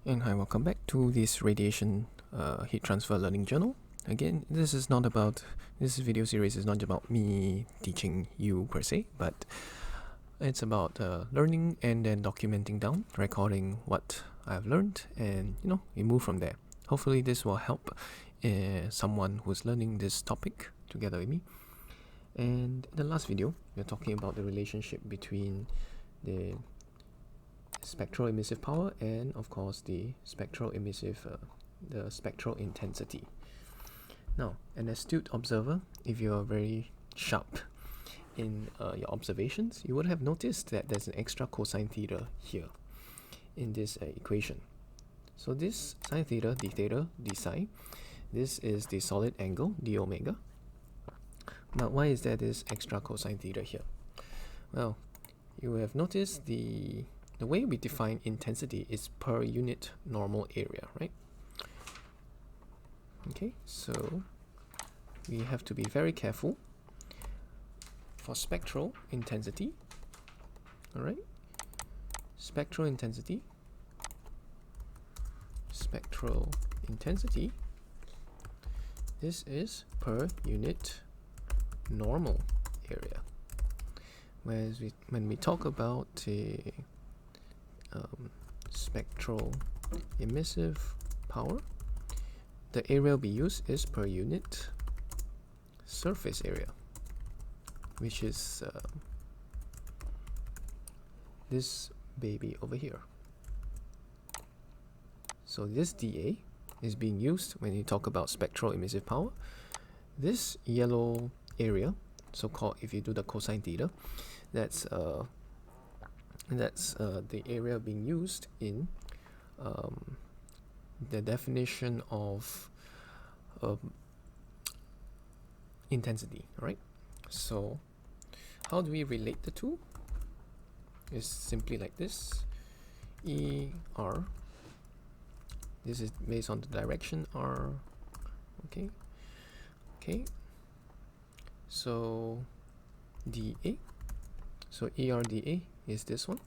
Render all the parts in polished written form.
And hi, welcome back to this radiation heat transfer learning journal. Again, this video series is not about me teaching you per se, but it's about learning and then documenting down, recording what I've learned, and we move from there. Hopefully this will help someone who's learning this topic together with me. And in the last video, we're talking about the relationship between the spectral emissive power and of course the spectral intensity. Now, an astute observer, if you're very sharp in your observations, you would have noticed that there's an extra cosine theta here in this equation. So this sine theta, d theta, d psi, this is the solid angle, d omega. Now, why is there this extra cosine theta here? Well, you have noticed the way we define intensity is per unit normal area, right? Okay, so we have to be very careful for spectral intensity. All right, spectral intensity. This is per unit normal area. Whereas when we talk about a spectral emissive power, the area we use is per unit surface area, which is this baby over here. So this dA is being used when you talk about spectral emissive power. This yellow area, so-called, if you do the cosine theta, that's the area being used in the definition of intensity, right? So how do we relate the two? It's simply like this. ER, this is based on the direction R. Okay, so dA, so ER dA is this one,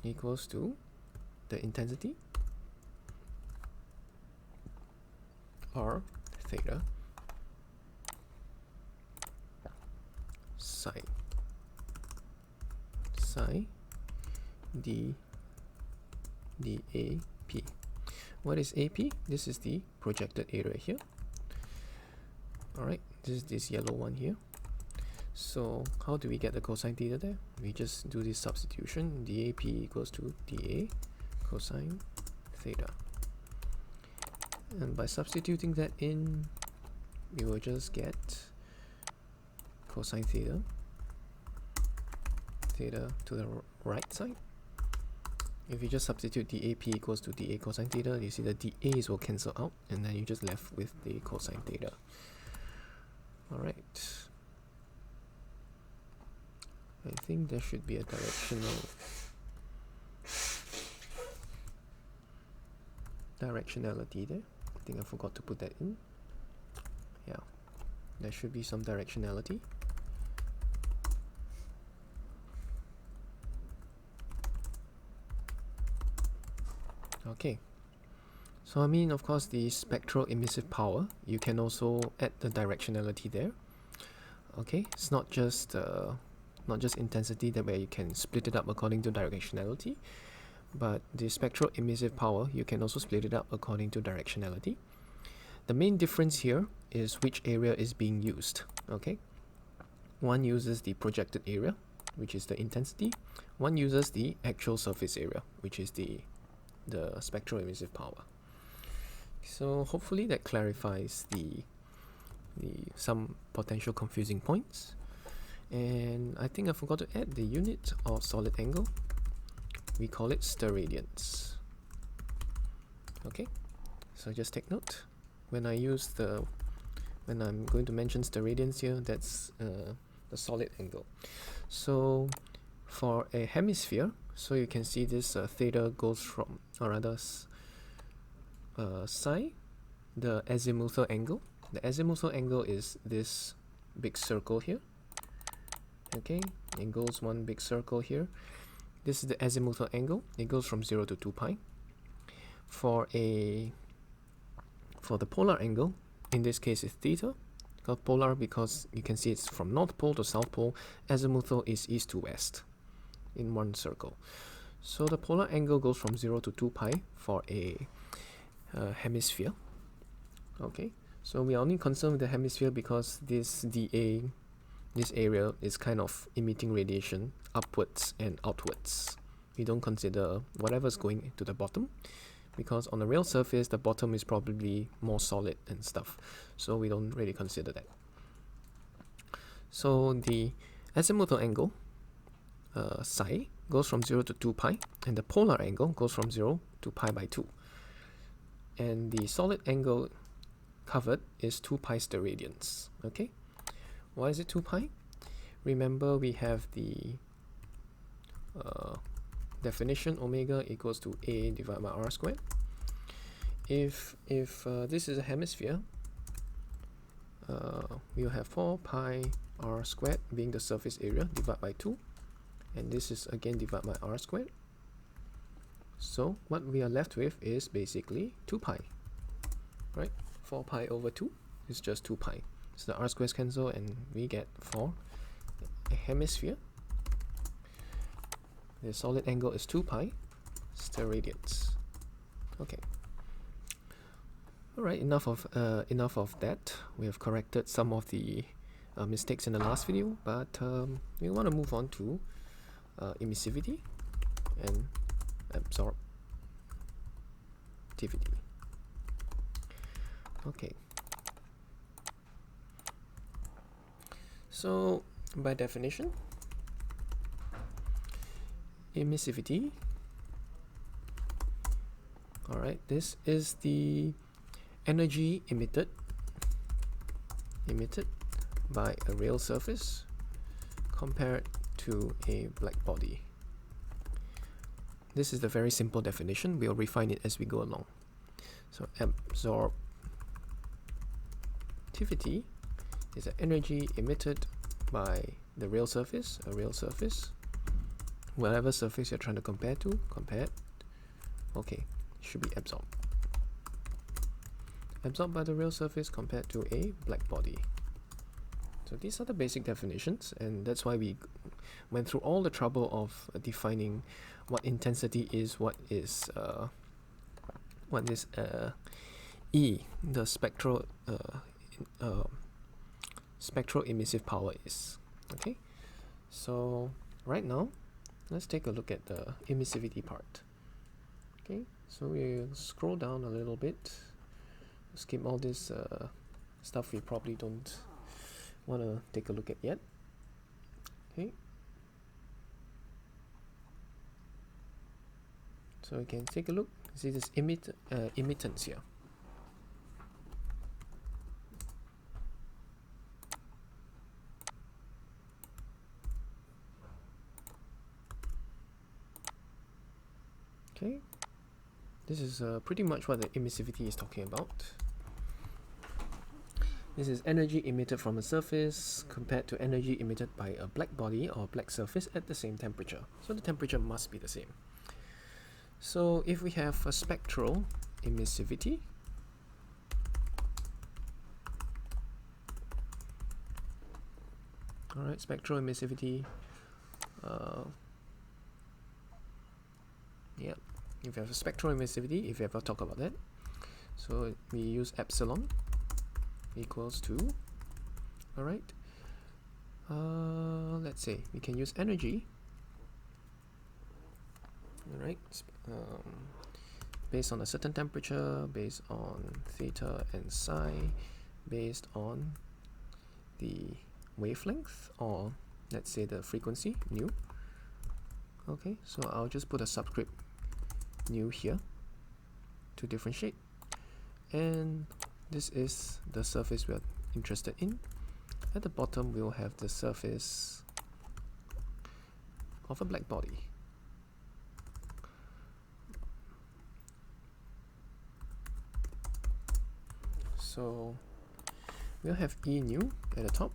equals to the intensity R theta psi d dAp. What is AP? This is the projected area here. Alright, this is this yellow one here. So how do we get the cosine theta there? We just do this substitution. dAp equals to dA cosine theta. And by substituting that in, we will just get cosine theta to the right side. If you just substitute dAp equals to dA cosine theta, you see the dA's will cancel out, and then you're just left with the cosine theta. Alright. I think there should be a directionality there. I think I forgot to put that in. Yeah, there should be some directionality. Okay, so I mean, of course, the spectral emissive power, you can also add the directionality there. Okay, it's not just intensity, that way you can split it up according to directionality, but the spectral emissive power, you can also split it up according to directionality. The main difference here is which area is being used. Okay, one uses the projected area, which is the intensity. One uses the actual surface area, which is the spectral emissive power. So hopefully that clarifies some potential confusing points. And I think I forgot to add the unit of solid angle. We call it steradians. Okay, so just take note when I'm going to mention steradians here, that's the solid angle. So for a hemisphere, so you can see this theta goes from, or rather psi, the azimuthal angle. The azimuthal angle is this big circle here. Okay, it goes one big circle here. This is the azimuthal angle. It goes from 0 to 2 pi. for the polar angle, in this case it's theta. Called polar because you can see it's from North Pole to South Pole. Azimuthal is east to west in one circle. So the polar angle goes from 0 to 2 pi for a hemisphere. Okay, so we are only concerned with the hemisphere because this dA, this area, is kind of emitting radiation upwards and outwards. We don't consider whatever's going to the bottom, because on the real surface the bottom is probably more solid and stuff, so we don't really consider that. So the azimuthal angle psi goes from 0 to 2 pi, and the polar angle goes from 0 to pi by 2, and the solid angle covered is 2 pi steradians. Okay, why is it 2 pi? Remember, we have the definition omega equals to a divided by r squared. If this is a hemisphere, we'll have 4 pi r squared being the surface area divided by 2, and this is again divided by r squared. So what we are left with is basically 2 pi, right? 4 pi over 2 is just 2 pi. So the r squares cancel and we get, for a hemisphere, the solid angle is 2 pi steradians. Okay. Alright, enough of that. We have corrected some of the mistakes in the last video, but we want to move on to emissivity and absorptivity. Okay. So by definition, emissivity, alright, this is the energy emitted by a real surface compared to a black body. This is the very simple definition. We'll refine it as we go along. So absorptivity is the energy emitted by the real surface, whatever surface you're trying to compare to, okay, should be absorbed by the real surface compared to a black body. So these are the basic definitions, and that's why we went through all the trouble of defining what intensity is, what is E, the spectral emissive power is. Okay, so right now let's take a look at the emissivity part. Okay, so we'll scroll down a little bit, skip all this stuff we probably don't want to take a look at yet. Okay, so we can take a look. See this emittance here. Okay, this is pretty much what the emissivity is talking about. This is energy emitted from a surface compared to energy emitted by a black body or black surface at the same temperature. So the temperature must be the same. So if we have a spectral emissivity, alright, spectral emissivity, yeah, if you have a spectral emissivity, if you ever talk about that, so we use epsilon equals to, alright, let's say we can use energy, alright, based on a certain temperature, based on theta and psi, based on the wavelength, or let's say the frequency, nu. Okay, so I'll just put a subscript nu here to differentiate, and this is the surface we're interested in. At the bottom we'll have the surface of a black body. So we'll have E nu at the top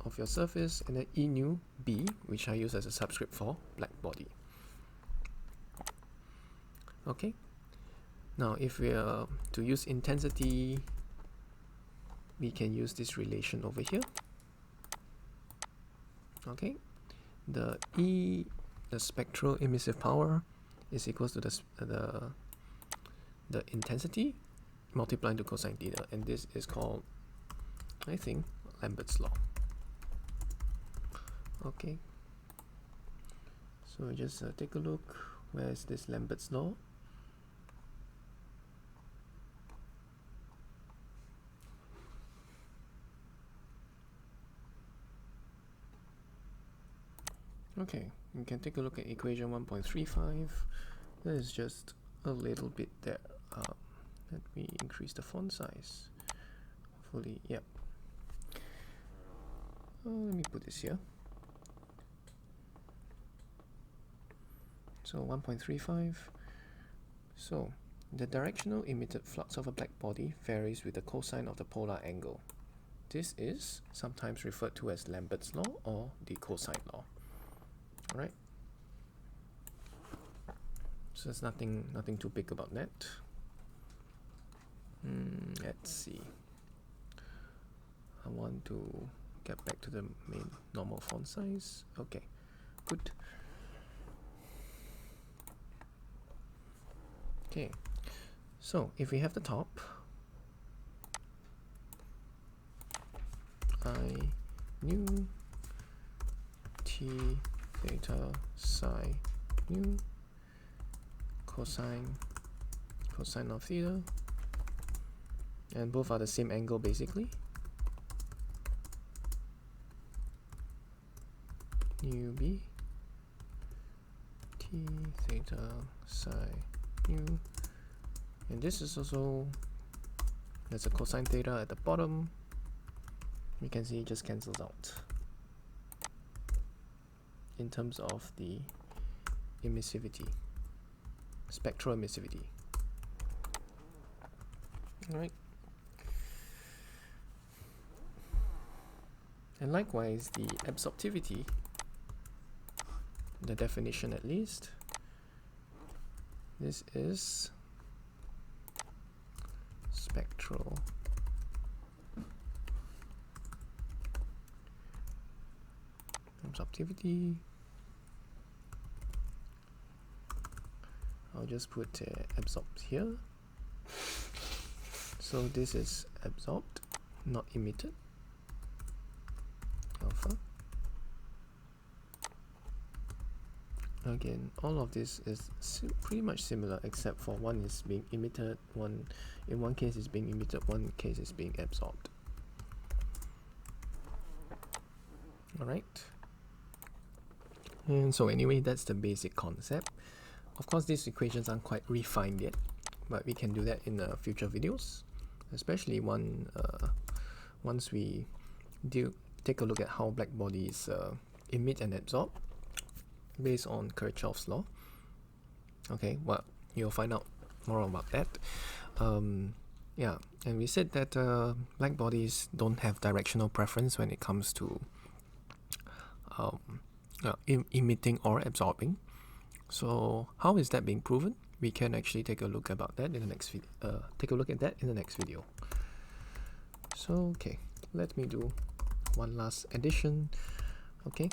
of your surface, and then E nu B, which I use as a subscript for black body. Okay, Now if we are to use intensity, we can use this relation over here. Okay, the spectral emissive power is equals to the intensity multiplied into cosine theta, and this is called, I think, Lambert's law. Okay, so just take a look. Where is this Lambert's law? Okay, you can take a look at equation 1.35. That is just a little bit there. Let me increase the font size. Hopefully, yep. Let me put this here. So 1.35. So the directional emitted flux of a black body varies with the cosine of the polar angle. This is sometimes referred to as Lambert's law or the cosine law. Alright. So there's nothing too big about that. Let's see. I want to get back to the main normal font size. Okay, good. Okay, so if we have the top, I nu t theta psi nu cosine of theta, and both are the same angle basically. Nu b t theta psi nu, and this is also, there's a cosine theta at the bottom. You can see it just cancels out in terms of the emissivity, spectral emissivity. Alright. And likewise, the absorptivity, the definition at least, this is spectral absorptivity. I'll just put absorbed here. So this is absorbed, not emitted, alpha. Again, all of this is pretty much similar, except for one is being emitted, in one case is being emitted, one case is being absorbed. Alright. And so anyway, that's the basic concept. Of course, these equations aren't quite refined yet, but we can do that in future videos, especially once we take a look at how black bodies emit and absorb based on Kirchhoff's law. Okay, well, you'll find out more about that. Yeah, and we said that black bodies don't have directional preference when it comes to emitting or absorbing. So how is that being proven? We can actually take a look about that in the next video. So okay, let me do one last addition. Okay,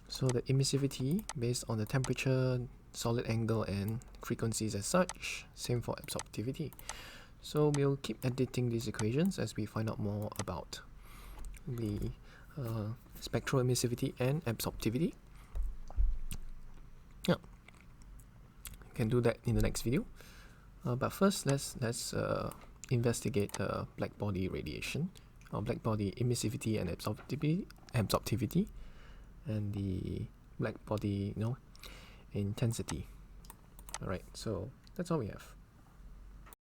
so the emissivity based on the temperature, solid angle, and frequencies as such, same for absorptivity. So we'll keep editing these equations as we find out more about the spectral emissivity and absorptivity. Yeah, you can do that in the next video. But first, let's investigate black body radiation, or black body emissivity and absorptivity, and the black body intensity. All right, so that's all we have.